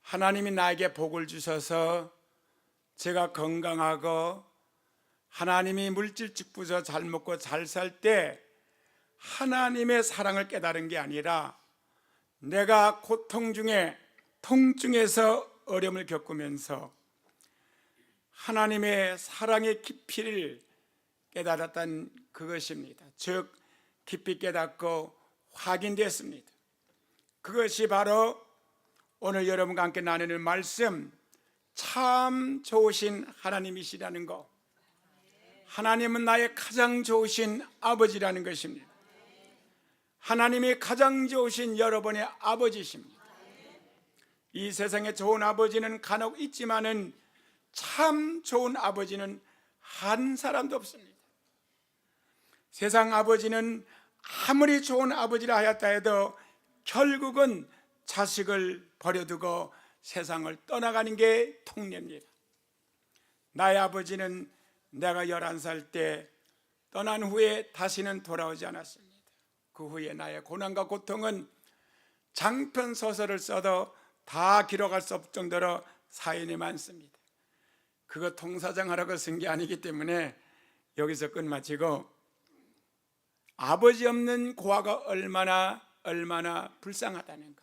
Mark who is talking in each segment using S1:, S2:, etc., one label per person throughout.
S1: 하나님이 나에게 복을 주셔서 제가 건강하고 하나님이 물질 축복해서 잘 먹고 잘 살 때 하나님의 사랑을 깨달은 게 아니라 내가 고통 중에 통증에서 어려움을 겪으면서 하나님의 사랑의 깊이를 깨달았던 그것입니다. 즉 깊이 깨닫고 확인됐습니다. 그것이 바로 오늘 여러분과 함께 나누는 말씀, 참 좋으신 하나님이시라는 것, 하나님은 나의 가장 좋으신 아버지라는 것입니다. 하나님이 가장 좋으신 여러분의 아버지십니다. 이 세상에 좋은 아버지는 간혹 있지만은 참 좋은 아버지는 한 사람도 없습니다. 세상 아버지는 아무리 좋은 아버지라 하였다 해도 결국은 자식을 버려두고 세상을 떠나가는 게 통례입니다. 나의 아버지는 내가 11살 때 떠난 후에 다시는 돌아오지 않았습니다. 그 후에 나의 고난과 고통은 장편 소설을 써도 다 기록할 수 없을 정도로 사연이 많습니다. 그거 통사장하라고 쓴 게 아니기 때문에 여기서 끝마치고, 아버지 없는 고아가 얼마나 불쌍하다는 거,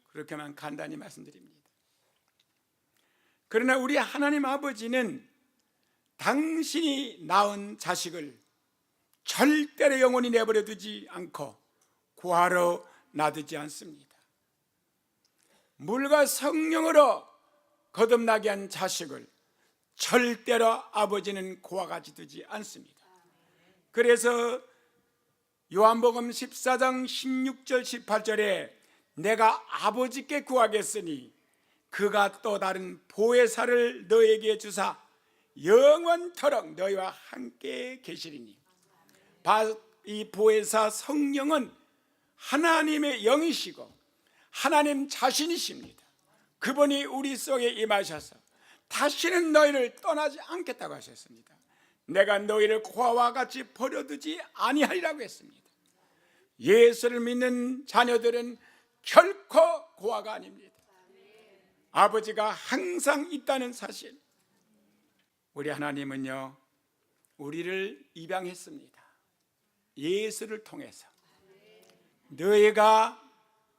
S1: 그렇게만 간단히 말씀드립니다. 그러나 우리 하나님 아버지는 당신이 낳은 자식을 절대로 영원히 내버려 두지 않고 고아로 놔두지 않습니다. 물과 성령으로 거듭나게 한 자식을 절대로 아버지는 고아같이 두지 않습니다. 그래서 요한복음 14장 16절 18절에 내가 아버지께 구하겠으니 그가 또 다른 보혜사를 너에게 주사 영원토록 너희와 함께 계시리니, 이 보혜사 성령은 하나님의 영이시고 하나님 자신이십니다. 그분이 우리 속에 임하셔서 다시는 너희를 떠나지 않겠다고 하셨습니다. 내가 너희를 고아와 같이 버려두지 아니하리라고 했습니다. 예수를 믿는 자녀들은 결코 고아가 아닙니다. 아버지가 항상 있다는 사실. 우리 하나님은요, 우리를 입양했습니다. 예수를 통해서. 너희가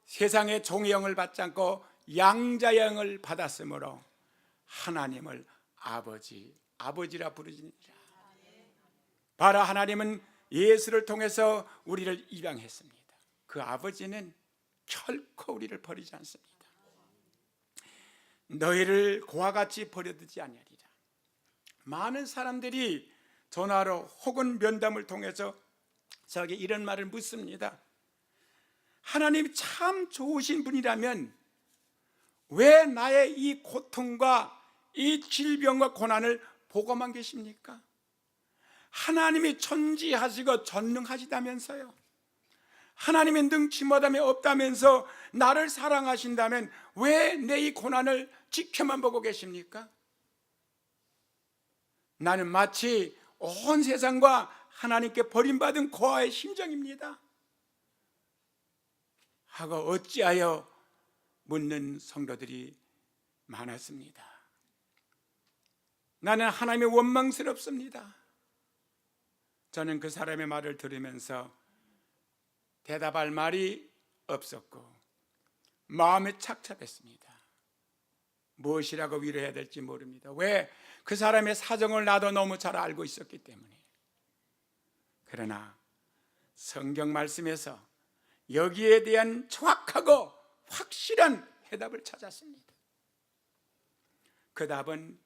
S1: 세상의 종의 영을 받지 않고 양자의 영을 받았으므로 하나님을 아버지라 부르시니라. 바로 하나님은 예수를 통해서 우리를 입양했습니다. 그 아버지는 결코 우리를 버리지 않습니다. 너희를 고아같이 버려두지 아니하리라. 많은 사람들이 전화로 혹은 면담을 통해서 저에게 이런 말을 묻습니다. 하나님이 참 좋으신 분이라면 왜 나의 이 고통과 이 질병과 고난을 보고만 계십니까? 하나님이 천지하시고 전능하시다면서요. 하나님의 능치 못함이 없다면서 나를 사랑하신다면 왜 내 이 고난을 지켜만 보고 계십니까? 나는 마치 온 세상과 하나님께 버림받은 고아의 심정입니다 하고 어찌하여 묻는 성도들이 많았습니다. 나는 하나님이 원망스럽습니다. 저는 그 사람의 말을 들으면서 대답할 말이 없었고 마음이 착잡했습니다. 무엇이라고 위로해야 될지 모릅니다. 왜? 그 사람의 사정을 나도 너무 잘 알고 있었기 때문에. 그러나 성경 말씀에서 여기에 대한 정확하고 확실한 해답을 찾았습니다. 그 답은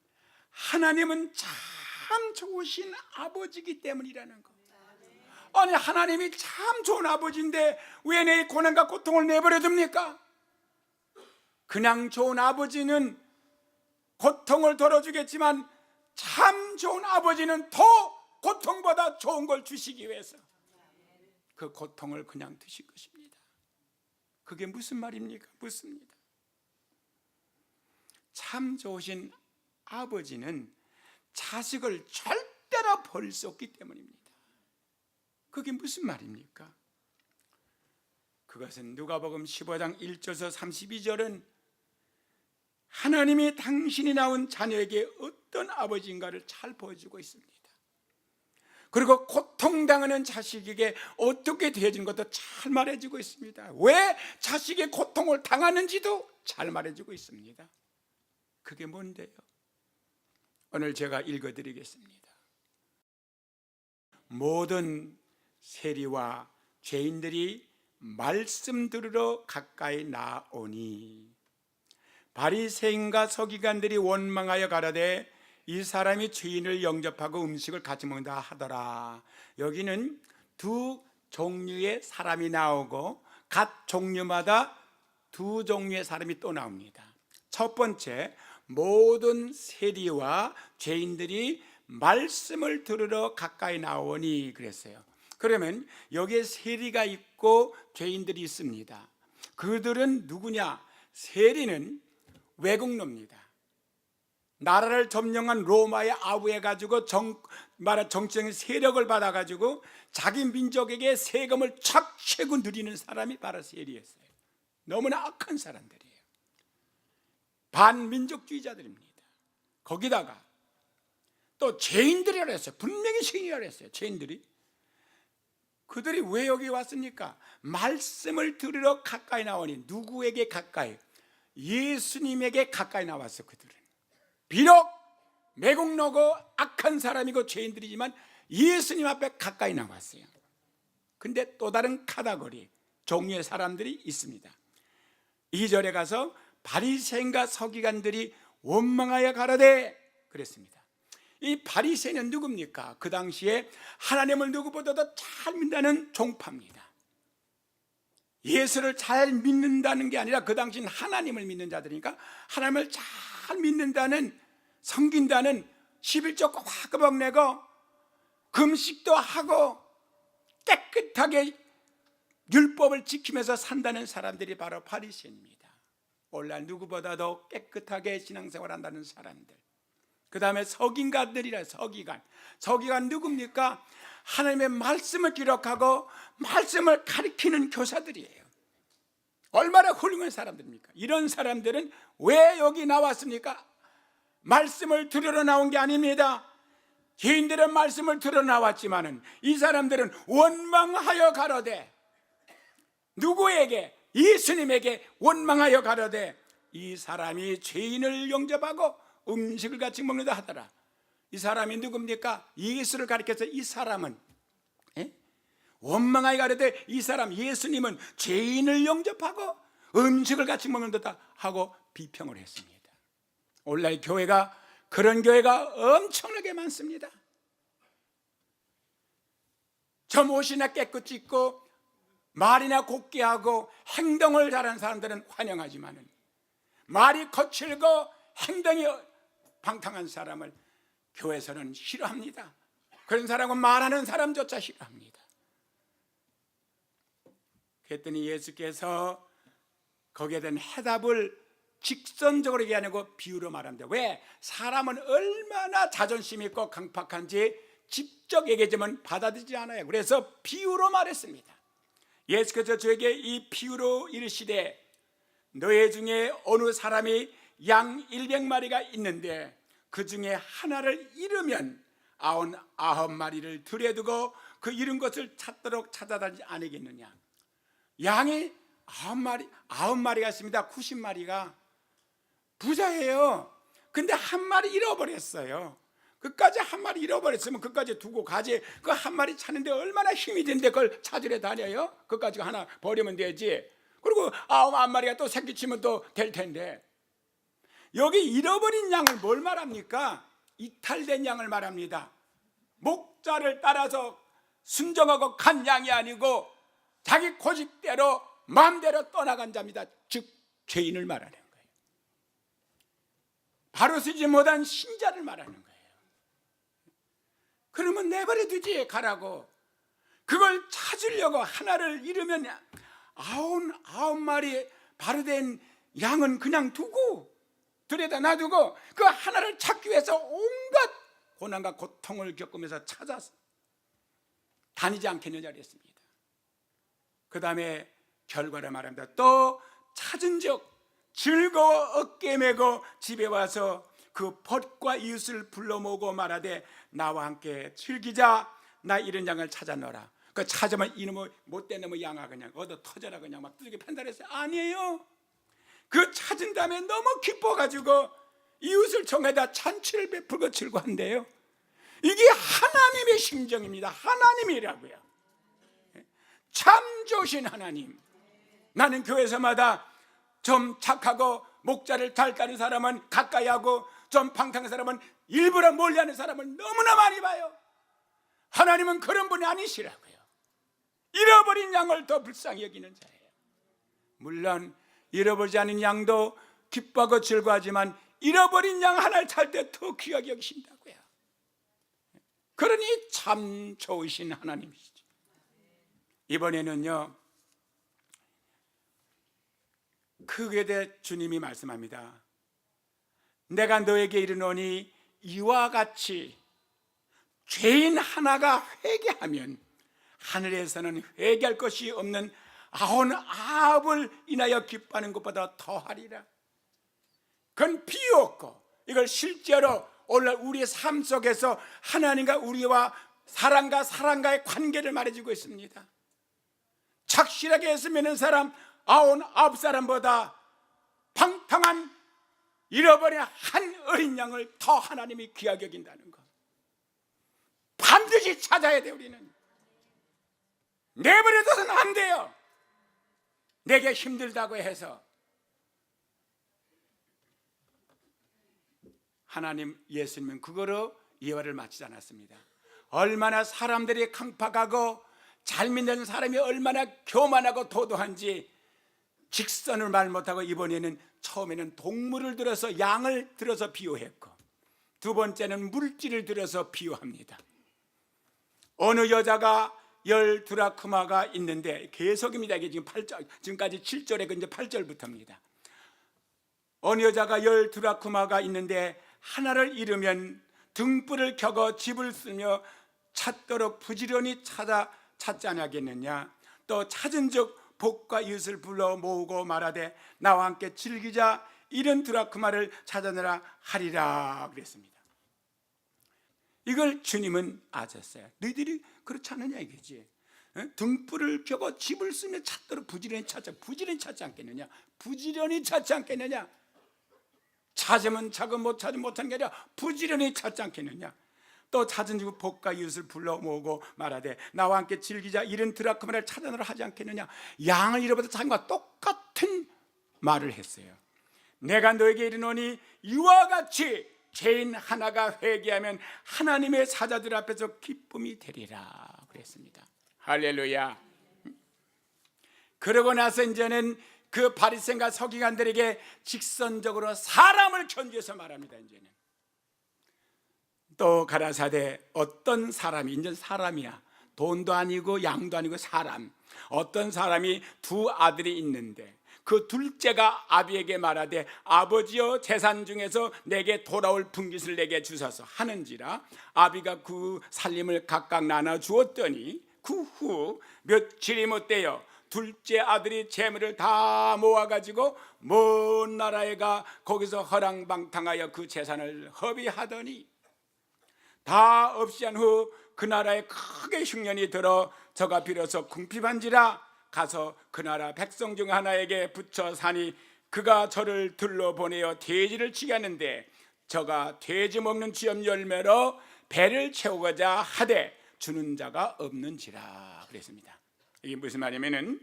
S1: 하나님은 참 좋으신 아버지이기 때문이라는 것. 아니, 하나님이 참 좋은 아버지인데 왜 내 고난과 고통을 내버려 둡니까? 그냥 좋은 아버지는 고통을 덜어주겠지만 참 좋은 아버지는 더 고통보다 좋은 걸 주시기 위해서 그 고통을 그냥 드실 것입니다. 그게 무슨 말입니까? 묻습니다. 참 좋으신 아버지는 자식을 절대로 버릴 수 없기 때문입니다. 그게 무슨 말입니까? 그것은 누가복음 15장 1절에서 32절은 하나님이 당신이 낳은 자녀에게 어떤 아버지인가를 잘 보여주고 있습니다. 그리고 고통당하는 자식에게 어떻게 대해주는 것도 잘 말해주고 있습니다. 왜 자식의 고통을 당하는지도 잘 말해주고 있습니다. 그게 뭔데요? 오늘 제가 읽어드리겠습니다. 모든 세리와 죄인들이 말씀 들으러 가까이 나오니 바리새인과 서기관들이 원망하여 가라되 이 사람이 죄인을 영접하고 음식을 같이 먹는다 하더라. 여기는 두 종류의 사람이 나오고 각 종류마다 두 종류의 사람이 또 나옵니다. 첫 번째, 모든 세리와 죄인들이 말씀을 들으러 가까이 나오니 그랬어요. 그러면 여기에 세리가 있고 죄인들이 있습니다. 그들은 누구냐? 세리는 외국노입니다. 나라를 점령한 로마의 아부해가지고 정치적인 세력을 받아가지고 자기 민족에게 세금을 착취고 누리는 사람이 바로 세리였어요. 너무나 악한 사람들이에요. 반민족주의자들입니다. 거기다가 또 죄인들이라고 했어요. 분명히 죄인이라고 했어요. 죄인들이. 그들이 왜 여기 왔습니까? 말씀을 들으러 가까이 나오니 누구에게 가까이? 예수님에게 가까이 나왔어. 그들은 비록 매국노고 악한 사람이고 죄인들이지만 예수님 앞에 가까이 나왔어요. 근데 또 다른 카테고리 종류의 사람들이 있습니다. 2절에 가서 바리새인과 서기관들이 원망하여 가라되 그랬습니다. 이 바리새인은 누굽니까? 그 당시에 하나님을 누구보다도 잘 믿는 종파입니다. 예수를 잘 믿는다는 게 아니라 그 당시는 하나님을 믿는 자들이니까 하나님을 잘 믿는다는, 섬긴다는, 11조 꼬박꼬박 내고 금식도 하고 깨끗하게 율법을 지키면서 산다는 사람들이 바로 바리새인입니다. 오늘날 누구보다도 깨끗하게 신앙생활 한다는 사람들. 그 다음에 서기관들이라. 서기관 누굽니까? 하나님의 말씀을 기록하고 말씀을 가리키는 교사들이에요. 얼마나 훌륭한 사람들입니까? 이런 사람들은 왜 여기 나왔습니까? 말씀을 들으러 나온 게 아닙니다. 죄인들은 말씀을 들어 나왔지만은 이 사람들은 원망하여 가로되, 누구에게? 예수님에게 원망하여 가로되 이 사람이 죄인을 영접하고 음식을 같이 먹는다 하더라. 이 사람이 누굽니까? 예수를 가리켜서 이 사람은 원망하여 가로되 이 사람 예수님은 죄인을 영접하고 음식을 같이 먹는다 하고 비평을 했습니다. 오늘날 교회가 그런 교회가 엄청나게 많습니다. 점 옷이나 깨끗이 입고 말이나 곱게 하고 행동을 잘하는 사람들은 환영하지만은 말이 거칠고 행동이 방탕한 사람을 교회에서는 싫어합니다. 그런 사람은 말하는 사람조차 싫어합니다. 그랬더니 예수께서 거기에 대한 해답을 직선적으로 얘기 안 하고 비유로 말합니다. 왜? 사람은 얼마나 자존심 있고 강팍한지 직접 얘기하지만 받아들이지 않아요. 그래서 비유로 말했습니다. 예수께서 저에게 이 비유로 이르시되 너희 중에 어느 사람이 양 100마리가 있는데 그 중에 하나를 잃으면 99마리를 들여두고 그 잃은 것을 찾도록 찾아다니지 않겠느냐. 양이 9마리가 있습니다. 90마리가 부자예요. 근데 한 마리 잃어버렸어요. 그까지 한 마리 잃어버렸으면 그까지 두고 가지. 그 한 마리 찾는데 얼마나 힘이 드는데 그걸 찾으러 다녀요? 그까지 하나 버리면 되지. 그리고 9마리가 또 새끼치면 또 될 텐데. 여기 잃어버린 양을 뭘 말합니까? 이탈된 양을 말합니다. 목자를 따라서 순종하고 간 양이 아니고 자기 고집대로 마음대로 떠나간 자입니다. 즉 죄인을 말하는 거예요. 바로 서지 못한 신자를 말하는 거예요. 그러면 내버려 두지 가라고. 그걸 찾으려고 하나를 잃으면 99마리 바로 된 양은 그냥 두고 들여다 놔두고 그 하나를 찾기 위해서 온갖 고난과 고통을 겪으면서 찾아서 다니지 않겠느냐 그랬습니다. 그 다음에 결과를 말합니다. 또 찾은 적 즐거워 어깨 메고 집에 와서 그 벗과 이웃을 불러 모으고 말하되 나와 함께 즐기자. 나 이런 양을 찾아넣어라. 그 찾으면 이놈의 못된 놈의 양아 그냥 얻어 터져라 그냥 막 두들겨 팬다 그랬어요. 아니에요. 그 찾은 다음에 너무 기뻐가지고 이웃을 청해다 잔치를 베풀고 즐거워한대요. 이게 하나님의 심정입니다. 하나님이라고요. 참 좋으신 하나님. 나는 교회에서마다 좀 착하고 목자를 잘 까는 사람은 가까이 하고 좀 방탕한 사람은 일부러 멀리하는 사람을 너무나 많이 봐요. 하나님은 그런 분이 아니시라고요. 잃어버린 양을 더 불쌍히 여기는 자예요. 물론 잃어버리지 않은 양도 기뻐하고 즐거워하지만 잃어버린 양 하나를 찾을 때 더 귀하게 여기신다고요. 그러니 참 좋으신 하나님이시죠. 이번에는요, 크게 대 주님이 말씀합니다. 내가 너에게 이르노니 이와 같이 죄인 하나가 회개하면 하늘에서는 회개할 것이 없는 아온 아합을 인하여 기뻐하는 것보다 더하리라. 그건 비유였고 이걸 실제로 오늘 우리의 삶 속에서 하나님과 우리와 사람과의 관계를 말해주고 있습니다. 착실하게 예수 믿는 사람 아온 아홉 사람보다 방탕한 잃어버린 한 어린 양을 더 하나님이 귀하게 여긴다는 것, 반드시 찾아야 돼. 우리는 내버려둬서는 안 돼요. 내게 힘들다고 해서. 하나님 예수님은 그거로 예화를 마치지 않았습니다. 얼마나 사람들이 강팍하고 잘 믿는 사람이 얼마나 교만하고 도도한지 직선을 말 못하고 이번에는 처음에는 동물을 들어서 양을 들어서 비유했고 두 번째는 물질을 들어서 비유합니다. 어느 여자가 12드라크마가 있는데 계속입니다. 이게 지금 8절, 지금까지 7절에 이제 8절부터입니다. 어느 여자가 10드라크마가 있는데 하나를 잃으면 등불을 켜고 집을 쓰며 찾도록 부지런히 찾지 않겠느냐. 또 찾은 즉 복과 이웃을 불러 모으고 말하되 나와 함께 즐기자. 이런 드라크마를 찾아내라 하리라 그랬습니다. 이걸 주님은 아셨어요. 너희들이 그렇지 않느냐 이거지. 등불을 켜고 집을 쓰며 찾도록 부지런히 찾지 않겠느냐. 부지런히 찾지 않겠느냐. 찾으면 찾고 못 찾으면 못하는 게 아니라 부지런히 찾지 않겠느냐. 또 찾은 즉 복과 이웃을 불러 모으고 말하되 나와 함께 즐기자. 이런 드라크마를 찾아내라 하지 않겠느냐. 양을 잃어버린 사람과 똑같은 말을 했어요. 내가 너에게 이르노니 이와 같이 죄인 하나가 회개하면 하나님의 사자들 앞에서 기쁨이 되리라 그랬습니다. 할렐루야. 그러고 나서 이제는 그 바리새인과 서기관들에게 직선적으로 사람을 견주해서 말합니다. 이제는 또 가라사대 어떤 사람이, 이제 사람이야, 돈도 아니고 양도 아니고 사람, 어떤 사람이 두 아들이 있는데 그 둘째가 아비에게 말하되 아버지여 재산 중에서 내게 돌아올 분깃을 내게 주소서 하는지라. 아비가 그 살림을 각각 나눠 주었더니 그 후 며칠이 못되어 둘째 아들이 재물을 다 모아가지고 먼 나라에 가 거기서 허랑방탕하여 그 재산을 허비하더니 다 없이 한 후 그 나라에 크게 흉년이 들어 저가 비로소 궁핍한지라 가서 그 나라 백성 중 하나에게 붙여 사니 그가 저를 들러보내어 돼지를 치게 하는데 저가 돼지 먹는 쥐염 열매로 배를 채우고자 하되 주는 자가 없는지라 그랬습니다. 이게 무슨 말이냐면은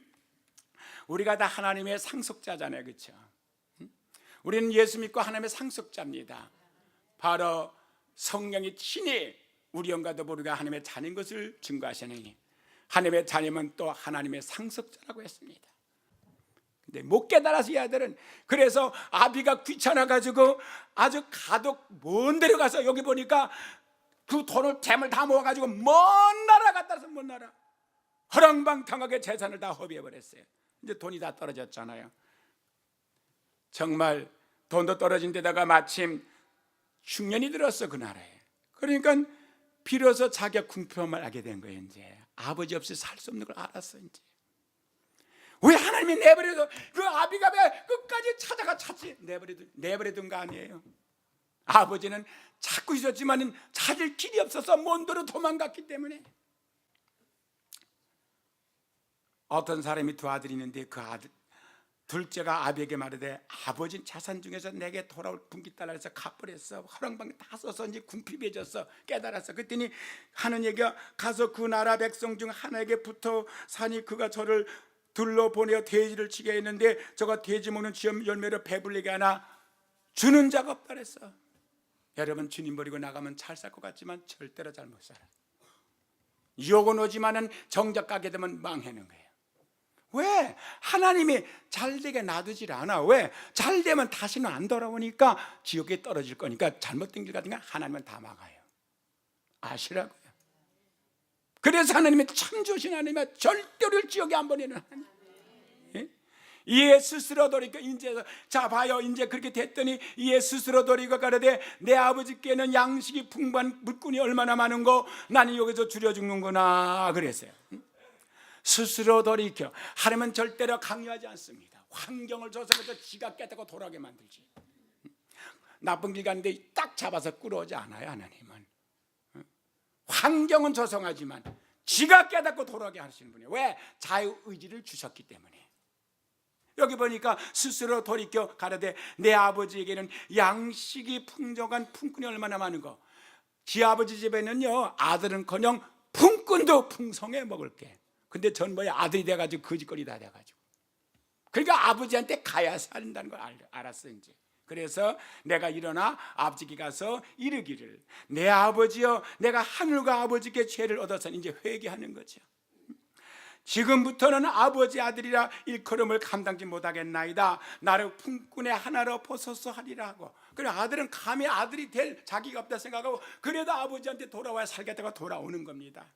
S1: 우리가 다 하나님의 상속자잖아요. 그렇죠? 우리는 예수 믿고 하나님의 상속자입니다. 바로 성령이 친히 우리 영과도 모르게 하나님의 자녀인 것을 증거하시니 하나님의 자녀는 또 하나님의 상속자라고 했습니다. 근데 못 깨달아서 이 아들은, 그래서 아비가 귀찮아가지고 아주 가독 먼 데로 가서 여기 보니까 그 돈을 재물 다 모아가지고 먼 나라 갔다 와서 먼 나라 허랑방탕하게 재산을 다 허비해버렸어요. 이제 돈이 다 떨어졌잖아요. 정말 돈도 떨어진 데다가 마침 흉년이 들었어 그 나라에. 그러니까 비로소 자기가 궁핍함을 알게 된 거예요. 이제 아버지 없이 살 수 없는 걸 알았어. 이제 왜 하나님이 내버려서 그 아비가 왜 끝까지 내버려둔 거 아니에요. 아버지는 찾고 있었지만 찾을 길이 없어서 먼데로 도망갔기 때문에. 어떤 사람이 두 아들이 있는데 그 아들 둘째가 아비에게 말하되 아버지는 자산 중에서 내게 돌아올 분깃달라 해서 갚으랬어. 허랑방에 다 써서 이제 궁핍해졌어. 깨달았어. 그랬더니 하는 얘기가 가서 그 나라 백성 중 하나에게 붙어 사니 그가 저를 둘러보내어 돼지를 치게 했는데 저가 돼지 먹는 쥐 열매로 배불리게 하나 주는 자가 없다 그랬어. 여러분, 주님 버리고 나가면 잘 살 것 같지만 절대로 잘 못 살아. 유혹은 오지만은 정작 가게 되면 망하는 거예요. 왜? 하나님이 잘되게 놔두질 않아. 왜? 잘되면 다시는 안 돌아오니까 지옥에 떨어질 거니까 잘못된 길 같은 거 하나님은 다 막아요. 아시라고요. 그래서 하나님이 참 좋으신 하나님이 절대로 지옥에 안 보내는 하나님. 예? 이에 스스로 돌이켜 이제 자 봐요. 이제 그렇게 됐더니 이에 스스로 돌이켜 가르되 내 아버지께는 양식이 풍부한 물꾼이 얼마나 많은고 나는 여기서 줄여 죽는구나 그랬어요. 스스로 돌이켜. 하나님은 절대로 강요하지 않습니다. 환경을 조성해서 지가 깨닫고 돌아오게 만들지. 나쁜 길 가는데 딱 잡아서 끌어오지 않아요. 하나님은 환경은 조성하지만 지가 깨닫고 돌아오게 하시는 분이에요. 왜? 자유의지를 주셨기 때문에. 여기 보니까 스스로 돌이켜 가라되 내 아버지에게는 양식이 풍족한 품꾼이 얼마나 많은고. 지 아버지 집에는요 아들은커녕 품꾼도 풍성해 먹을 게. 근데 전 뭐야 아들이 돼가지고 거짓거리 다 돼가지고. 그러니까 아버지한테 가야 산다는 걸 알았어 이제. 그래서 내가 일어나 아버지께 가서 이르기를 내 아버지여 내가 하늘과 아버지께 죄를 얻어서 이제 회개하는 거죠. 지금부터는 아버지 아들이라 일컬음을 감당지 못하겠나이다. 나를 품꾼의 하나로 보소서 하리라 하고. 그래 아들은 감히 아들이 될 자기가 없다 생각하고 그래도 아버지한테 돌아와야 살겠다고 돌아오는 겁니다.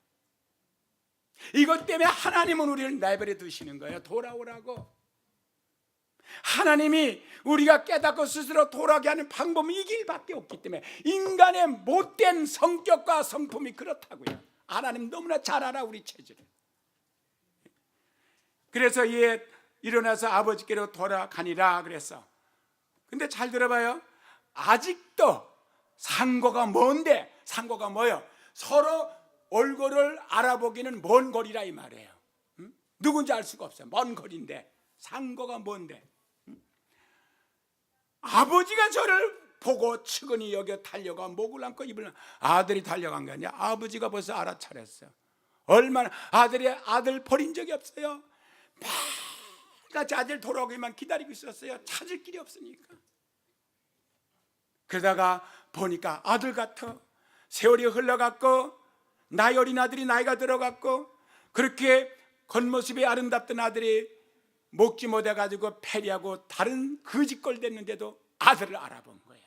S1: 이것 때문에 하나님은 우리를 내버려 두시는 거예요. 돌아오라고. 하나님이 우리가 깨닫고 스스로 돌아오게 하는 방법은 이 길밖에 없기 때문에. 인간의 못된 성격과 성품이 그렇다고요. 하나님 너무나 잘 알아 우리 체질을. 그래서 얘 일어나서 아버지께로 돌아가니라 그랬어. 근데 잘 들어봐요. 아직도 상고가 뭔데? 상고가 뭐예요? 서로 얼굴을 알아보기는 먼 거리라 이 말이에요. 누군지 알 수가 없어요. 먼 거리인데 상고가 뭔데? 아버지가 저를 보고 측은히 여겨 달려가 목을 안고 입을 아들이 달려간 게 아니야. 아버지가 벌써 알아차렸어. 얼마나 아들 버린 적이 없어요. 매일같이 아들 돌아오기만 기다리고 있었어요. 찾을 길이 없으니까. 그러다가 보니까 아들 같아. 세월이 흘러갔고 나이 어린 아들이 나이가 들어갔고 그렇게 겉모습이 아름답던 아들이 먹지 못해가지고 패리하고 다른 거짓걸 됐는데도 아들을 알아본 거야.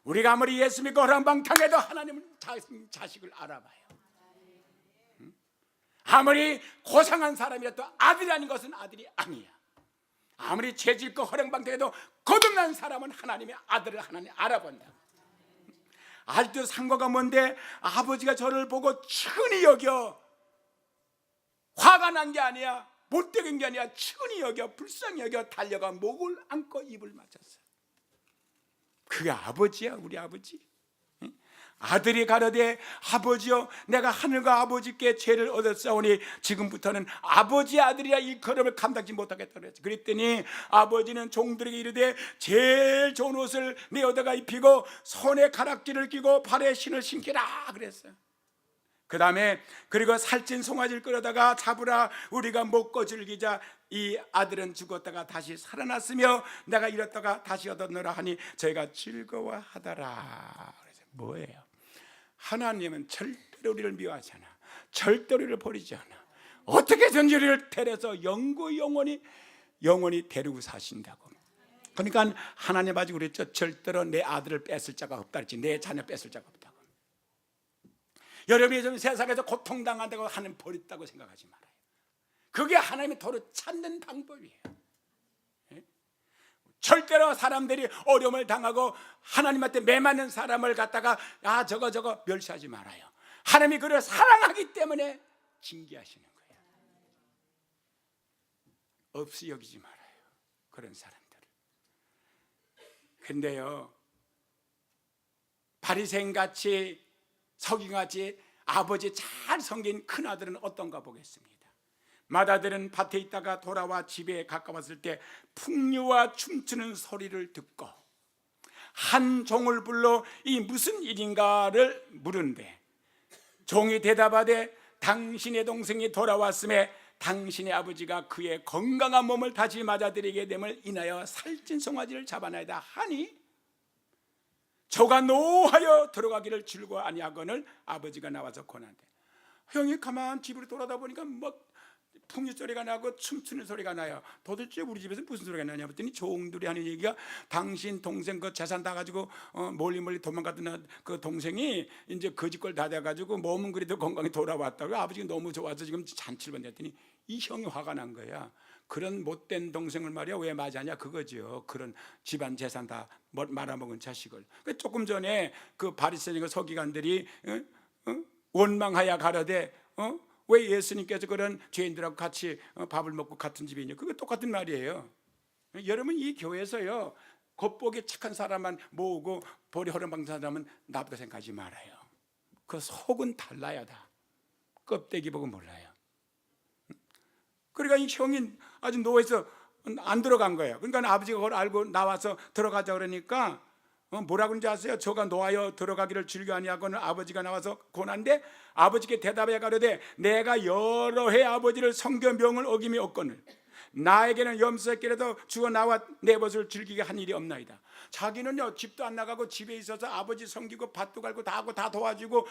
S1: 우리가 아무리 예수 믿고 허랑방탕해도 하나님은 자식을 알아봐요. 아무리 고상한 사람이라도 아들이 아닌 것은 아들이 아니야. 아무리 죄짓고 허랑방탕해도 거듭난 사람은 하나님의 아들을 하나님 알아본다. 아직도 상고가 뭔데? 아버지가 저를 보고 측은히 여겨. 화가 난 게 아니야. 못되긴 게 아니야. 측은히 여겨 불쌍히 여겨 달려가 목을 안고 입을 맞췄어. 그게 아버지야. 우리 아버지. 아들이 가로되 아버지여 내가 하늘과 아버지께 죄를 얻었사오니 지금부터는 아버지 아들이라 일컬음을 감당지 못하겠다 그랬지. 그랬더니 아버지는 종들에게 이르되 제일 좋은 옷을 내어다가 입히고 손에 가락지를 끼고 발에 신을 신기라 그랬어요. 그 다음에 그리고 살찐 송아지를 끌어다가 잡으라 우리가 먹고 즐기자. 이 아들은 죽었다가 다시 살아났으며 내가 잃었다가 다시 얻었노라 하니 저희가 즐거워하더라. 그래서 뭐예요? 하나님은 절대로 우리를 미워하지 않아. 절대로 우리를 버리지 않아. 어떻게든지 우리를 데려서 영원히 데리고 사신다고. 그러니까 하나님 아직 그랬죠. 절대로 내 아들을 뺏을 자가 없다 그랬지. 내 자녀 뺏을 자가 없다고. 여러분이 좀 세상에서 고통당한다고 하는 버렸다고 생각하지 말아요. 그게 하나님의 도를 찾는 방법이에요. 절대로 사람들이 어려움을 당하고 하나님한테 매맞는 사람을 갖다가 저거 멸시하지 말아요. 하나님이 그를 사랑하기 때문에 징계하시는 거예요. 없이 여기지 말아요. 그런 사람들을. 근데요, 바리새인같이 서기같이 아버지 잘 섬긴 큰아들은 어떤가 보겠습니다. 맏아들은 밭에 있다가 돌아와 집에 가까웠을 때 풍류와 춤추는 소리를 듣고 한 종을 불러 이 무슨 일인가를 물은데, 종이 대답하되 당신의 동생이 돌아왔음에 당신의 아버지가 그의 건강한 몸을 다시 맞아들이게 됨을 인하여 살찐 송아지를 잡아내다 하니, 저가 노하여 들어가기를 줄고 아니하거늘 아버지가 나와서 권한대. 형이 가만 집으로 돌아다 보니까 뭐 풍류 소리가 나고 춤추는 소리가 나요. 도대체 우리 집에서 무슨 소리가 나냐 했더니 종들이 하는 얘기가, 당신 동생 그 재산 다 가지고 멀리 도망가던 그 동생이 이제 거지 걸 다 돼가지고 몸은 그래도 건강히 돌아왔다고, 아버지가 너무 좋아서 지금 잔치를 받았더니 이 형이 화가 난 거야. 그런 못된 동생을 말이야 왜 맞이하냐 그거죠. 그런 집안 재산 다 말아먹은 자식을. 조금 전에 그 바리새인과 서기관들이 원망하여 가라되 왜 예수님께서 그런 죄인들하고 같이 밥을 먹고 같은 집에 있냐, 그거 똑같은 말이에요. 여러분, 이 교회에서요 겉보기 착한 사람만 모으고 보리 허름방탕한 사람은 나쁘다 생각하지 말아요. 그 속은 달라야 다. 껍데기 보고 몰라요. 그러니까 이 형이 아주 노해서 안 들어간 거예요. 그러니까 아버지가 그걸 알고 나와서 들어가자 그러니까 뭐라 그런지 아세요? 저가 노하여 들어가기를 즐겨 아니하고는 아버지가 나와서 권한데, 아버지께 대답해 가로되 내가 여러 해 아버지를 섬겨 명을 어김이 없거늘 나에게는 염소새끼라도 주어 나와 내 벗을 즐기게 한 일이 없나이다. 자기는요 집도 안 나가고 집에 있어서 아버지 섬기고 밭도 갈고 다 하고 다 도와주고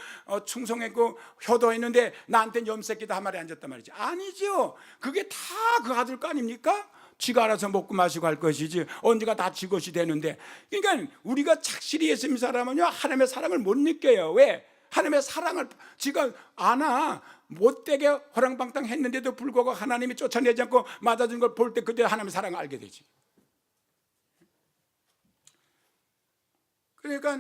S1: 충성했고 효도했는데 나한테는 염소새끼도 한 마리 앉았단 말이지. 아니죠. 그게 다 그 아들 거 아닙니까? 지가 알아서 먹고 마시고 할 것이지 언제가 다 지 것이 되는데. 그러니까 우리가 착실히 예수 믿는 사람은요 하나님의 사랑을 못 느껴요. 왜? 하나님의 사랑을 지가 아나. 못되게 허랑방탕 했는데도 불구하고 하나님이 쫓아내지 않고 맞아준 걸 볼 때 그때 하나님의 사랑을 알게 되지. 그러니까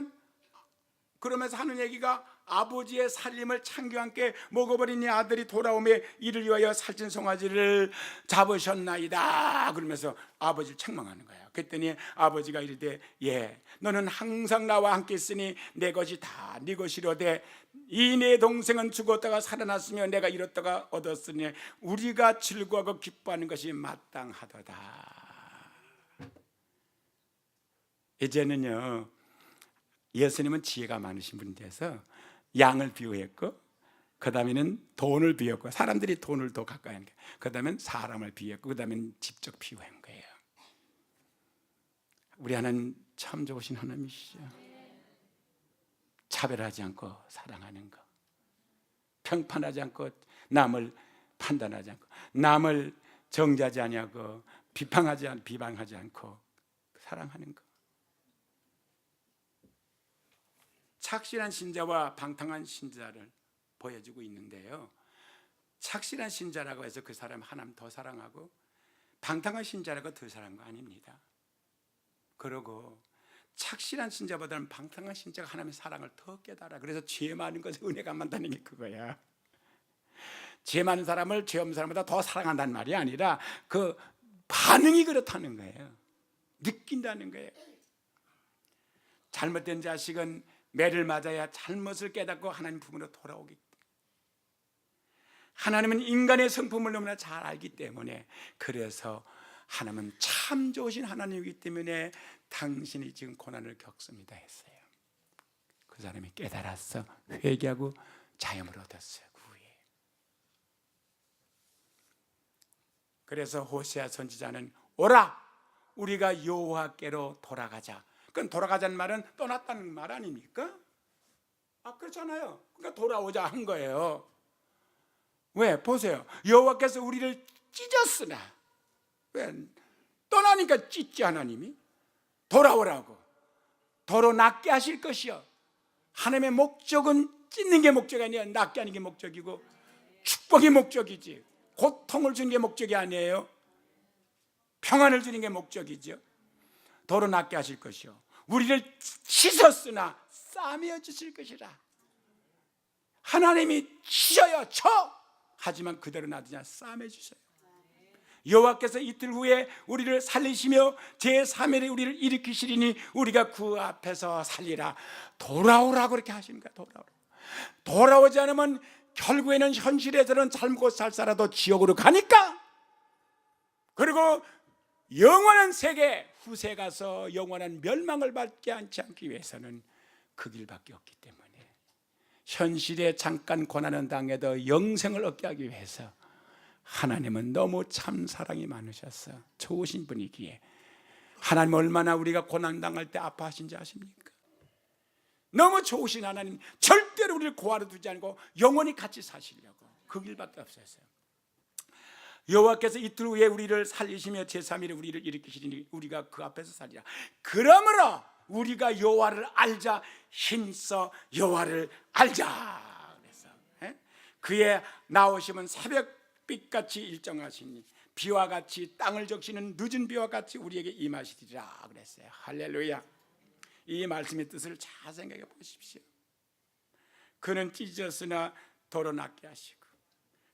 S1: 그러면서 하는 얘기가, 아버지의 살림을 창기와 함께 먹어버린 이 아들이 돌아오매 이를 위하여 살찐 송아지를 잡으셨나이다 그러면서 아버지를 책망하는 거예요. 그랬더니 아버지가 이르되 예, 너는 항상 나와 함께 있으니 내 것이 다 네 것이로되 이 내 동생은 죽었다가 살아났으며 내가 잃었다가 얻었으니 우리가 즐거워하고 기뻐하는 것이 마땅하도다. 이제는요 예수님은 지혜가 많으신 분이 돼서 양을 비유했고, 그 다음에는 돈을 비유했고, 사람들이 돈을 더 가까이 하는 게, 그 다음엔 사람을 비유했고, 그 다음엔 직접 비유한 거예요. 우리 하나님 참 좋으신 하나님이시죠. 차별하지 않고 사랑하는 거, 평판하지 않고 남을 판단하지 않고 남을 정죄하지 아니하고 비방하지 않고 사랑하는 거. 착실한 신자와 방탕한 신자를 보여주고 있는데요, 착실한 신자라고 해서 그 사람 하나님 더 사랑하고 방탕한 신자라고 더 사랑한 거 아닙니다. 그러고 착실한 신자보다는 방탕한 신자가 하나님의 사랑을 더 깨달아. 그래서 죄 많은 것에 은혜가 안 많다는 게 그거야. 죄 많은 사람을 죄 없는 사람보다 더 사랑한다는 말이 아니라 그 반응이 그렇다는 거예요. 느낀다는 거예요. 잘못된 자식은 매를 맞아야 잘못을 깨닫고 하나님 품으로 돌아오기 때문에, 하나님은 인간의 성품을 너무나 잘 알기 때문에, 그래서 하나님은 참 좋으신 하나님이기 때문에 당신이 지금 고난을 겪습니다 했어요. 그 사람이 깨달았어. 회개하고 자유를 얻었어요. 그 후에. 그래서 호세아 선지자는 오라 우리가 여호와께로 돌아가자. 그건 돌아가자는 말은 떠났다는 말 아닙니까? 그렇잖아요. 그러니까 돌아오자 한 거예요. 왜? 보세요. 여호와께서 우리를 찢었으나, 왜? 떠나니까 찢지 하나님이. 돌아오라고. 도로 낫게 하실 것이요. 하나님의 목적은 찢는 게 목적이 아니라 낫게 하는 게 목적이고 축복이 목적이지, 고통을 주는 게 목적이 아니에요. 평안을 주는 게 목적이죠. 도로 낫게 하실 것이요 우리를 씻었으나 싸매어 주실 것이라. 하나님이 치셔요 쳐. 하지만 그대로 놔두지 않아 싸매 주세요. 여호와께서 이틀 후에 우리를 살리시며 제3일에 우리를 일으키시리니 우리가 그 앞에서 살리라. 돌아오라 그렇게 하십니까? 돌아오지 않으면 결국에는 현실에서는 잘못 살더라도 지옥으로 가니까. 그리고 영원한 세계 후세 가서 영원한 멸망을 받지 않기 위해서는 그 길밖에 없기 때문에 현실에 잠깐 고난은 당해도 영생을 얻게 하기 위해서 하나님은 너무 참 사랑이 많으셔서 좋으신 분이기에 하나님 얼마나 우리가 고난당할 때 아파하신지 아십니까? 너무 좋으신 하나님 절대로 우리를 고아로 두지 않고 영원히 같이 사시려고 그 길밖에 없었어요. 여호와께서 이틀 후에 우리를 살리시며 제3일에 우리를 일으키시리니 우리가 그 앞에서 살리라. 그러므로 우리가 여호와를 알자. 힘써 여호와를 알자. 그래서 그의 나오심은 새벽빛같이 일정하시니 비와 같이 땅을 적시는 늦은 비와 같이 우리에게 임하시리라 그랬어요. 할렐루야. 이 말씀의 뜻을 잘 생각해 보십시오. 그는 찢었으나 덜어낫게 하시고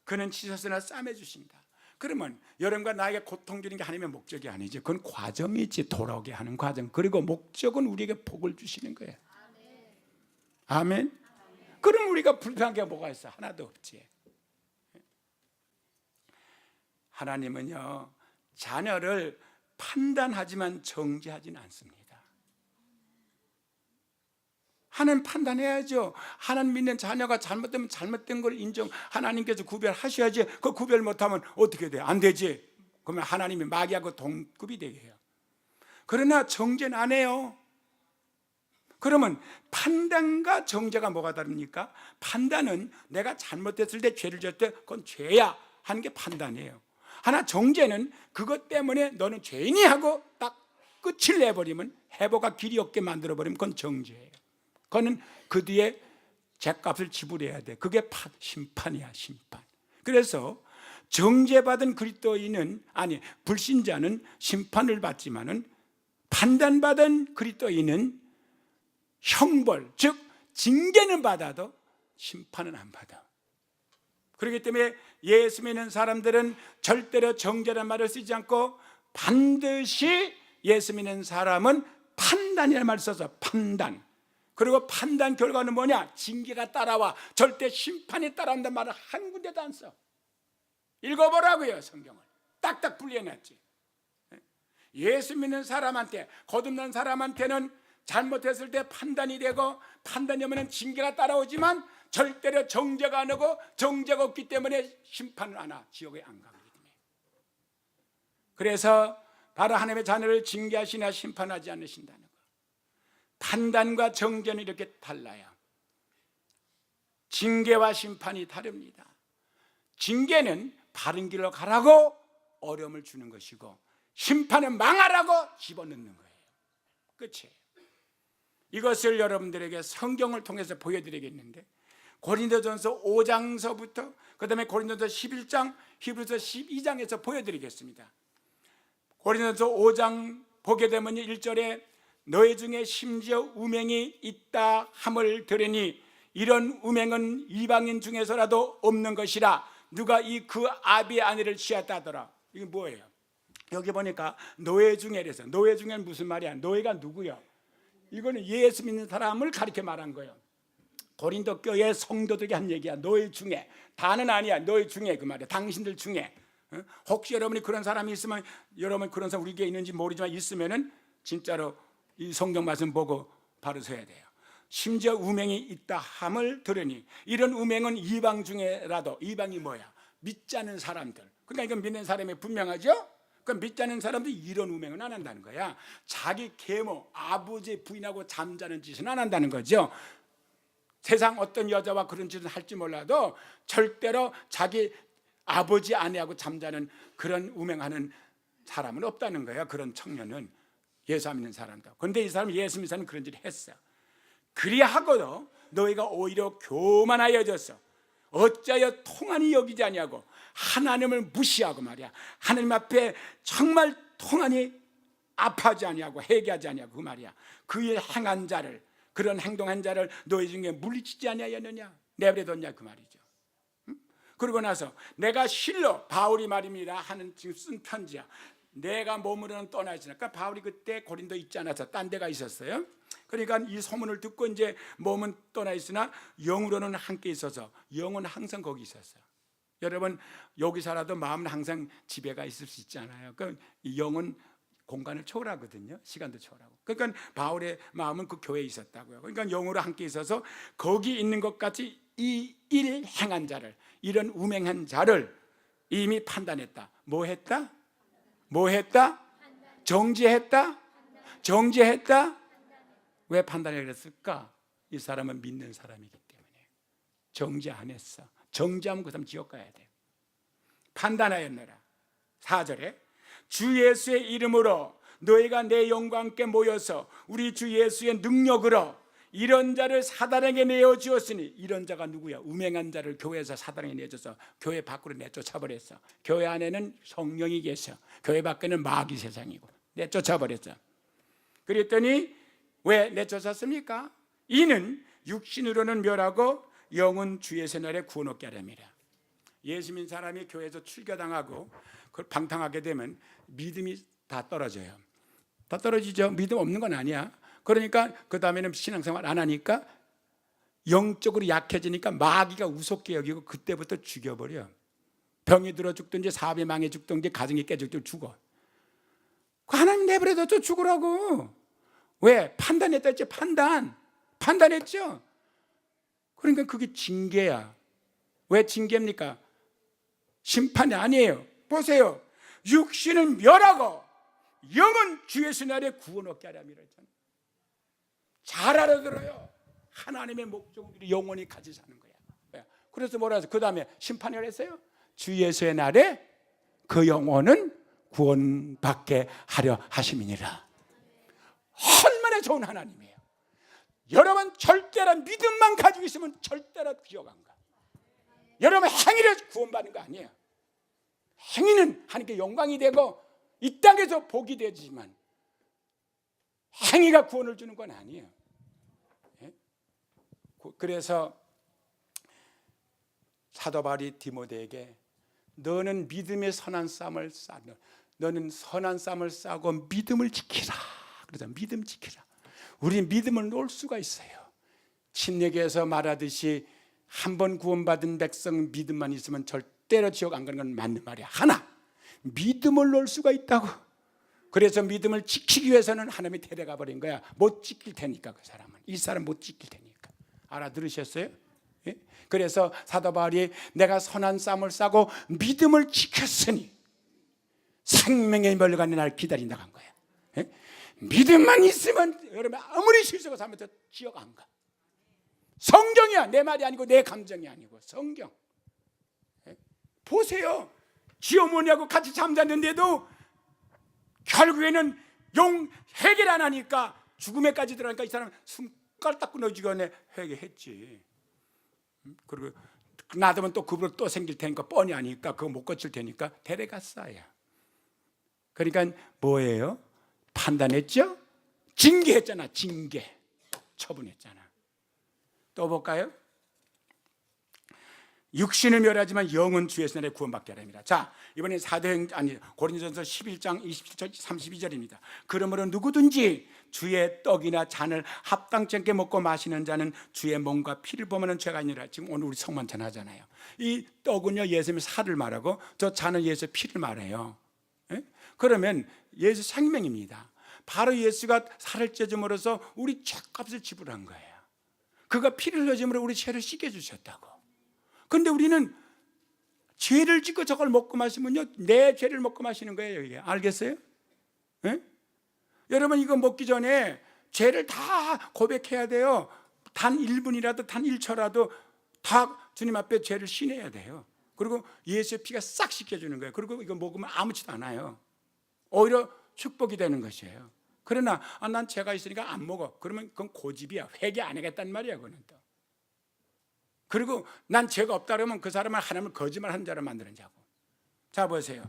S1: 그는 찢었으나 싸매 주신다. 그러면 여러분과 나에게 고통 주는 게 하나님의 목적이 아니죠. 그건 과정이지. 돌아오게 하는 과정. 그리고 목적은 우리에게 복을 주시는 거예요. 아멘. 그럼 우리가 불편한 게 뭐가 있어? 하나도 없지. 하나님은요 자녀를 판단하지만 정죄하지는 않습니다. 하나님 판단해야죠. 하나님 믿는 자녀가 잘못되면 잘못된 걸 하나님께서 구별하셔야지. 그 구별 못하면 어떻게 돼? 안 되지. 그러면 하나님이 마귀하고 동급이 되게 해요. 그러나 정죄는 안 해요. 그러면 판단과 정죄가 뭐가 다릅니까? 판단은 내가 잘못했을 때 죄를 지을 때 그건 죄야 하는 게 판단이에요. 하나 정죄는 그것 때문에 너는 죄인이 하고 딱 끝을 내버리면 회복할 길이 없게 만들어버리면 그건 정죄예요. 그거는 그 뒤에 죗값을 지불해야 돼. 그게 심판이야, 심판. 그래서 정죄받은 그리스도인은 불신자는 심판을 받지만은 판단받은 그리스도인은 형벌, 즉 징계는 받아도 심판은 안 받아. 그렇기 때문에 예수 믿는 사람들은 절대로 정죄라는 말을 쓰지 않고 반드시 예수 믿는 사람은 판단이라는 말을 써서 판단. 그리고 판단 결과는 뭐냐? 징계가 따라와. 절대 심판이 따라온다는 말을 한 군데도 안 써. 읽어보라고요, 성경을. 딱딱 분리해놨지. 예수 믿는 사람한테, 거듭난 사람한테는 잘못했을 때 판단이 되고 판단이 오면 징계가 따라오지만 절대로 정죄가 안 오고 정죄가 없기 때문에 심판을 안 와. 지옥에 안 가기 때문에. 그래서 바로 하나님의 자녀를 징계하시나 심판하지 않으신다는 거. 판단과 정죄는 이렇게 달라요. 징계와 심판이 다릅니다. 징계는 바른 길로 가라고 어려움을 주는 것이고 심판은 망하라고 집어넣는 거예요. 끝이에요. 이것을 여러분들에게 성경을 통해서 보여드리겠는데 고린도전서 5장서부터 그 다음에 고린도전서 11장, 히브리서 12장에서 보여드리겠습니다. 고린도전서 5장 보게 되면 1절에 너희 중에 심지어 우명이 있다 함을 들으니 이런 우명은 이방인 중에서라도 없는 것이라 누가 그 아비의 아내를 취했다 하더라. 이게 뭐예요? 여기 보니까 노예 중에 그래서 노예 중에는 무슨 말이야? 노예가 누구야? 이거는 예수 믿는 사람을 가리켜 말한 거예요. 고린도 교회 성도들에게 한 얘기야. 노예 중에. 다는 아니야. 노예 중에 그 말이야. 당신들 중에. 혹시 여러분이 그런 사람이 있으면 여러분 그런 사람 우리 교회에 있는지 모르지만 있으면은 진짜로 이 성경 말씀 보고 바로 서야 돼요. 심지어 우명이 있다 함을 들으니 이런 우명은 이방 중에라도 이방이 뭐야? 믿지 않는 사람들. 그러니까 이건 믿는 사람이 분명하죠? 그럼 믿지 않는 사람들이 이런 우명은 안 한다는 거야. 자기 계모, 아버지 부인하고 잠자는 짓은 안 한다는 거죠. 세상 어떤 여자와 그런 짓을 할지 몰라도 절대로 자기 아버지 아내하고 잠자는 그런 우명하는 사람은 없다는 거야. 그런 청년은 예수 안 믿는 사람도. 그런데 이 사람은 예수 믿는 사람은 그런 짓을 했어. 그리하고도 너희가 오히려 교만하여졌어. 어찌하여 통한이 여기지 아니하고 하나님을 무시하고 말이야. 하나님 앞에 정말 통한이 아파하지 아니하고 회개하지 아니하고 그 말이야. 그 일 행한 자를 그런 행동한 자를 너희 중에 물리치지 아니하였느냐? 내버려뒀냐 그 말이죠. 그러고 나서 내가 실로 바울이 말입니다 하는 지금 쓴 편지야. 내가 몸으로는 떠나 있으니까 바울이 그때 고린도 있지 않아서 딴 데가 있었어요. 그러니까 이 소문을 듣고 이제 몸은 떠나 있으나 영으로는 함께 있어서 영은 항상 거기 있었어요. 여러분 여기 살아도 마음은 항상 집에가 있을 수 있잖아요. 그러니까 영은 공간을 초월하거든요. 시간도 초월하고. 그러니까 바울의 마음은 그 교회에 있었다고요. 그러니까 영으로 함께 있어서 거기 있는 것 같이 이 일 행한 자를, 이런 우맹한 자를 이미 판단했다. 뭐 했다? 뭐 했다? 정죄했다? 정죄했다? 왜 판단을 했을까? 이 사람은 믿는 사람이기 때문에. 정죄 안 했어. 정죄하면 그 사람 지옥 가야 돼. 판단하였노라. 4절에 주 예수의 이름으로 너희가 내 영과 함께 모여서 우리 주 예수의 능력으로 이런 자를 사단에게 내어주었으니, 이런 자가 누구야? 우맹한 자를 교회에서 사단에게 내줘서 교회 밖으로 내쫓아버렸어. 교회 안에는 성령이 계셔. 교회 밖에는 마귀 세상이고 내쫓아버렸어. 그랬더니 왜 내쫓았습니까? 이는 육신으로는 멸하고 영은 주의 새날에 구원 얻게 하렵니다. 예수 믿는 사람이 교회에서 출교당하고 방탕하게 되면 믿음이 다 떨어져요. 다 떨어지죠. 믿음 없는 건 아니야. 그러니까 그 다음에는 신앙생활 안 하니까 영적으로 약해지니까 마귀가 우습게 여기고 그때부터 죽여버려. 병이 들어 죽든지 사업이 망해 죽든지 가정이 깨져 죽어. 하나님 내버려둬 또 죽으라고. 왜? 판단했다 했죠. 판단했죠. 그러니까 그게 징계야. 왜 징계입니까? 심판이 아니에요. 보세요. 육신은 멸하고 영은 주 예수 날에 구원 얻게 하려면 잘 알아들어요. 하나님의 목적으로 영원히 같이 사는 거야. 그래서 뭐라 해서 그 다음에 심판을 했어요. 주 예수의 날에 그 영혼은 구원받게 하려 하심이니라. 얼마나 좋은 하나님이에요. 여러분 절대로 믿음만 가지고 있으면 절대로 기억 안 가. 여러분 행위로 구원받는 거 아니에요. 행위는 하나님께 영광이 되고 이 땅에서 복이 되지만 행위가 구원을 주는 건 아니에요. 그래서 사도 바울이 디모데에게 너는 믿음의 선한 쌈을 싸. 너는 선한 쌈을 싸고 믿음을 지키라. 그러자 믿음 지키라. 우리 믿음을 놓을 수가 있어요. 침례기에서 말하듯이 한 번 구원받은 백성 믿음만 있으면 절대로 지옥 안 가는 건 맞는 말이야. 하나, 믿음을 놓을 수가 있다고. 그래서 믿음을 지키기 위해서는 하나님이 데려가 버린 거야. 못 지킬 테니까 그 사람은. 이 사람 못 지킬 테니까. 알아들으셨어요? 예? 그래서 사도 바울이 내가 선한 쌈을 싸고 믿음을 지켰으니 생명의 멸관이 날 기다린다고 한 거야. 예? 믿음만 있으면 여러분 아무리 실수가 살면서 지옥 안 가. 성경이야. 내 말이 아니고 내 감정이 아니고 성경. 예? 보세요. 지어머니하고 같이 잠잤는데도 결국에는 해결 안 하니까 죽음에까지 들어가니까 이 사람은 깔딱 끊어지거나 회개했지. 그리고 놔두면 또 그분 또 생길 테니까 뻔히 아니까 그거 못 고칠 테니까 데려갔어요. 그러니까 뭐예요? 판단했죠? 징계했잖아. 징계 처분했잖아. 또 볼까요? 육신을 멸하지만 영은 주의 손에 구원받게 하랍니다. 자, 이번엔 고린도전서 11장 27절 32절입니다. 그러므로 누구든지 주의 떡이나 잔을 합당치 않게 먹고 마시는 자는 주의 몸과 피를 범하는 죄가 아니라. 지금 오늘 우리 성만찬 하잖아요. 이 떡은요 예수님의 살을 말하고 저 잔은 예수의 피를 말해요. 예? 그러면 예수 생명입니다. 바로 예수가 살을 찢음으로써 우리 죄값을 지불한 거예요. 그가 피를 흘려줌으로 우리 죄를 씻겨주셨다고. 그런데 우리는 죄를 짓고 저걸 먹고 마시면요 내 죄를 먹고 마시는 거예요. 이게 알겠어요? 예? 여러분 이거 먹기 전에 죄를 다 고백해야 돼요. 단 1분이라도 단 1초라도 다 주님 앞에 죄를 신해야 돼요. 그리고 예수의 피가 싹 씻겨주는 거예요. 그리고 이거 먹으면 아무렇지도 않아요. 오히려 축복이 되는 것이에요. 그러나 난 죄가 있으니까 안 먹어. 그러면 그건 고집이야. 회개 안 하겠다는 말이야. 그거는 또. 그리고 난 죄가 없다 그러면 그 사람은 하나님을 거짓말하는 자로 만드는 자고. 자 보세요.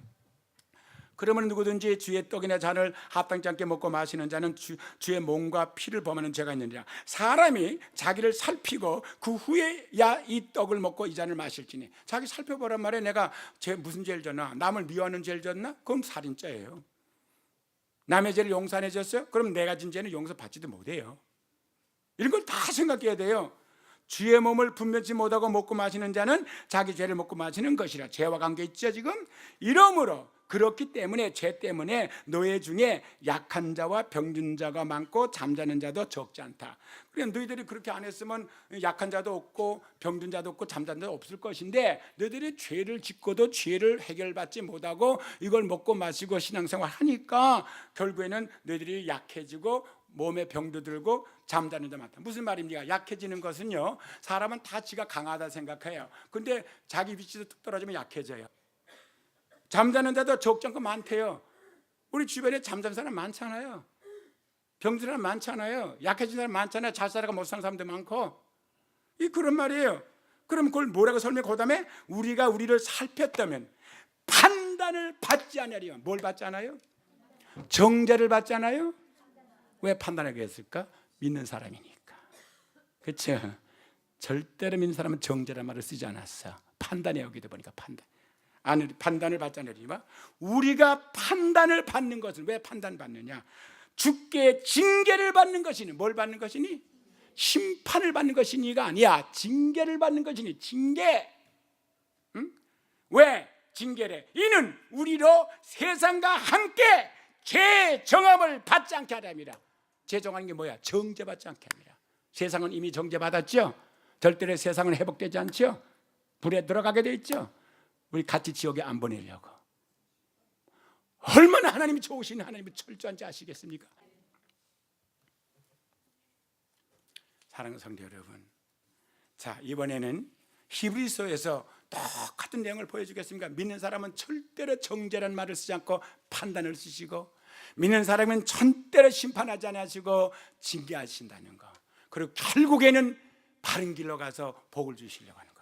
S1: 그러면 누구든지 주의 떡이나 잔을 합당치 않게 먹고 마시는 자는 주의 몸과 피를 범하는 죄가 있느니라. 사람이 자기를 살피고 그 후에 야 이 떡을 먹고 이 잔을 마실지니. 자기 살펴보란 말이에요. 내가 무슨 죄를 졌나? 남을 미워하는 죄를 졌나? 그럼 살인죄예요. 남의 죄를 용서 안 해줬어요? 그럼 내가 진 죄는 용서받지도 못해요. 이런 걸 다 생각해야 돼요. 주의 몸을 분별치 못하고 먹고 마시는 자는 자기 죄를 먹고 마시는 것이라. 죄와 관계 있죠 지금? 이러므로 그렇기 때문에 죄 때문에 노예 중에 약한 자와 병든 자가 많고 잠자는 자도 적지 않다. 그러니까 너희들이 그렇게 안 했으면 약한 자도 없고 병든 자도 없고 잠자는 자도 없을 것인데, 너희들이 죄를 짓고도 죄를 해결받지 못하고 이걸 먹고 마시고 신앙생활 하니까 결국에는 너희들이 약해지고 몸에 병도 들고 잠자는 자 많다. 무슨 말입니까? 약해지는 것은요, 사람은 다 지가 강하다 생각해요. 근데 자기 위치에서 툭 떨어지면 약해져요. 잠자는 자도 적지 않고 많대요. 우리 주변에 잠자는 사람 많잖아요. 병든 사람 많잖아요. 약해진 사람 많잖아요. 잘 살아가 못 사는 사람도 많고. 그런 말이에요. 그럼 그걸 뭐라고 설명해? 그 다음에 우리가 우리를 살폈다면 판단을 받지 않으리요. 뭘 받지 않아요? 정죄를 받지 않아요? 왜 판단하게 했을까? 믿는 사람이니까. 그렇죠? 절대로 믿는 사람은 정죄란 말을 쓰지 않았어. 판단해 여기다 보니까 판단을 받지 않으리지만, 우리가 판단을 받는 것은 왜 판단받느냐? 주께 징계를 받는 것이니. 뭘 받는 것이니? 심판을 받는 것이니가 아니야. 징계를 받는 것이니. 징계. 응? 왜 징계래? 이는 우리로 세상과 함께 죄 정함을 받지 않게 하려니라. 죄 정하는 게 뭐야? 정죄받지 않게 하니라. 세상은 이미 정죄받았죠. 절대로 세상은 회복되지 않죠. 불에 들어가게 돼 있죠. 우리 같이 지옥에 안 보내려고. 얼마나 하나님이 좋으신, 하나님이 철저한지 아시겠습니까? 사랑하는 성도 여러분, 자, 이번에는 히브리서에서 똑같은 내용을 보여주겠습니다. 믿는 사람은 절대로 정죄라는 말을 쓰지 않고 판단을 쓰시고, 믿는 사람은 절대로 심판하지 않으시고 징계하신다는 거. 그리고 결국에는 바른 길로 가서 복을 주시려고 하는 거.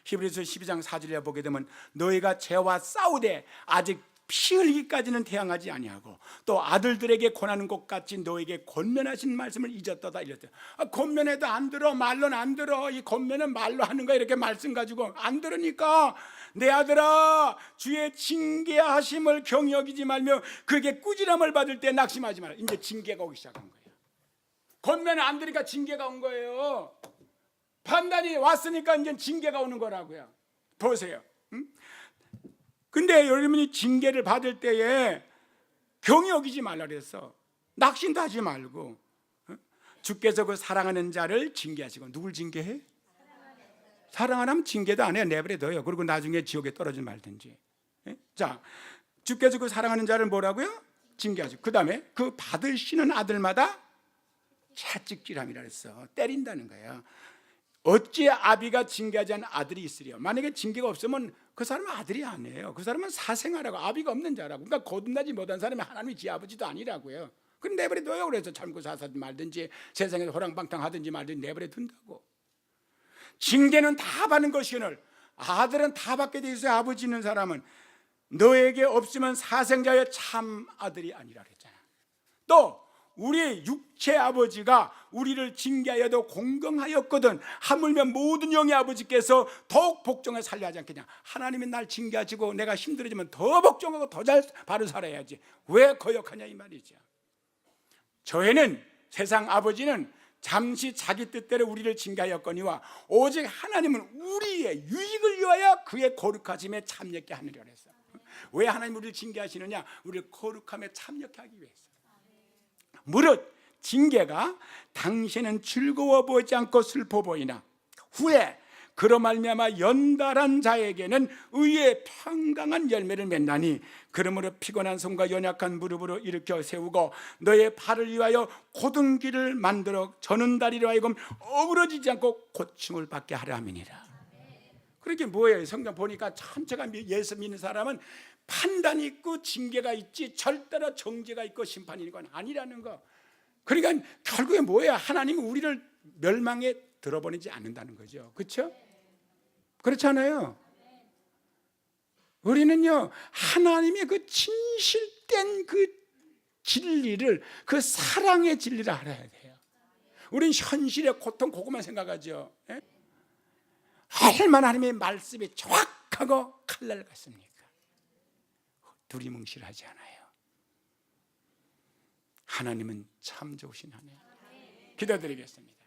S1: 히브리서 12장 4절에 보게 되면 너희가 죄와 싸우되 아직 피 흘리기까지는 태양하지 아니하고 또 아들들에게 권하는 것 같이 너에게 권면하신 말씀을 잊었도다 이랬대요. 권면해도 안 들어. 말로는 안 들어. 이 권면은 말로 하는 거야. 이렇게 말씀 가지고 안 들으니까 내 아들아 주의 징계하심을 경히 여기지 말며 그에게 꾸지람을 받을 때 낙심하지 마라. 이제 징계가 오기 시작한 거예요. 권면을 안 들으니까 징계가 온 거예요. 판단이 왔으니까 이제 징계가 오는 거라고요. 보세요. 근데 여러분이 징계를 받을 때에 경히 여기지 말라 그랬어. 낙심도 하지 말고. 주께서 그 사랑하는 자를 징계하시고. 누굴 징계해? 사랑 안 하면 징계도 안 해요. 내버려둬요. 그리고 나중에 지옥에 떨어지지 말든지. 자, 주께서 그 사랑하는 자를 뭐라고요? 징계하시고. 그 다음에 그 받으시는 아들마다 채찍질함이라 그랬어. 때린다는 거예요. 어찌 아비가 징계하지 않은 아들이 있으리요? 만약에 징계가 없으면 그 사람은 아들이 아니에요. 그 사람은 사생아라고, 아비가 없는 자라고. 그러니까 거듭나지 못한 사람이 하나님이 지 아버지도 아니라고요. 그럼 내버려둬요. 그래서 참고 사사지 말든지 세상에서 호랑방탕하든지 말든지 내버려둔다고. 징계는 다 받는 것이거늘 아들은 다 받게 돼 있어요. 아버지 있는 사람은. 너에게 없으면 사생자의 참 아들이 아니라 그랬잖아. 또 우리 육체 아버지가 우리를 징계하여도 공경하였거든. 하물며 모든 영의 아버지께서 더욱 복종해 살려 하지 않겠냐. 하나님이 날 징계하시고 내가 힘들어지면 더 복종하고 더 잘 바로 살아야지. 왜 거역하냐 이 말이죠. 저희는 세상 아버지는 잠시 자기 뜻대로 우리를 징계하였거니와 오직 하나님은 우리의 유익을 위하여 그의 거룩하심에 참여케 하느라 그랬어. 왜 하나님 우리를 징계하시느냐? 우리를 거룩함에 참여케 하기 위해서. 무릇 징계가 당신은 즐거워 보이지 않고 슬퍼 보이나 후에 그로 말미암아 연달한 자에게는 의의 평강한 열매를 맺나니 그러므로 피곤한 손과 연약한 무릎으로 일으켜 세우고 너의 발을 위하여 곧은 길을 만들어 저는 다리로 하여금 어그러지지 않고 고침을 받게 하려 함이니라. 그렇게 뭐예요? 성경 보니까 전체가 예수 믿는 사람은 판단이 있고 징계가 있지 절대로 정죄가 있고 심판이 있는 건 아니라는 거. 그러니까 결국에 뭐예요? 하나님은 우리를 멸망에 들어보내지 않는다는 거죠. 그렇죠? 그렇잖아요. 우리는요, 하나님의 그 진실된 그 진리를, 그 사랑의 진리를 알아야 돼요. 우린 현실의 고통, 그것만 생각하죠. 예? 얼마나 하나님의 말씀이 정확하고 칼날 같습니까? 두리뭉실하지 않아요. 하나님은 참 좋으신 하나님. 기도드리겠습니다.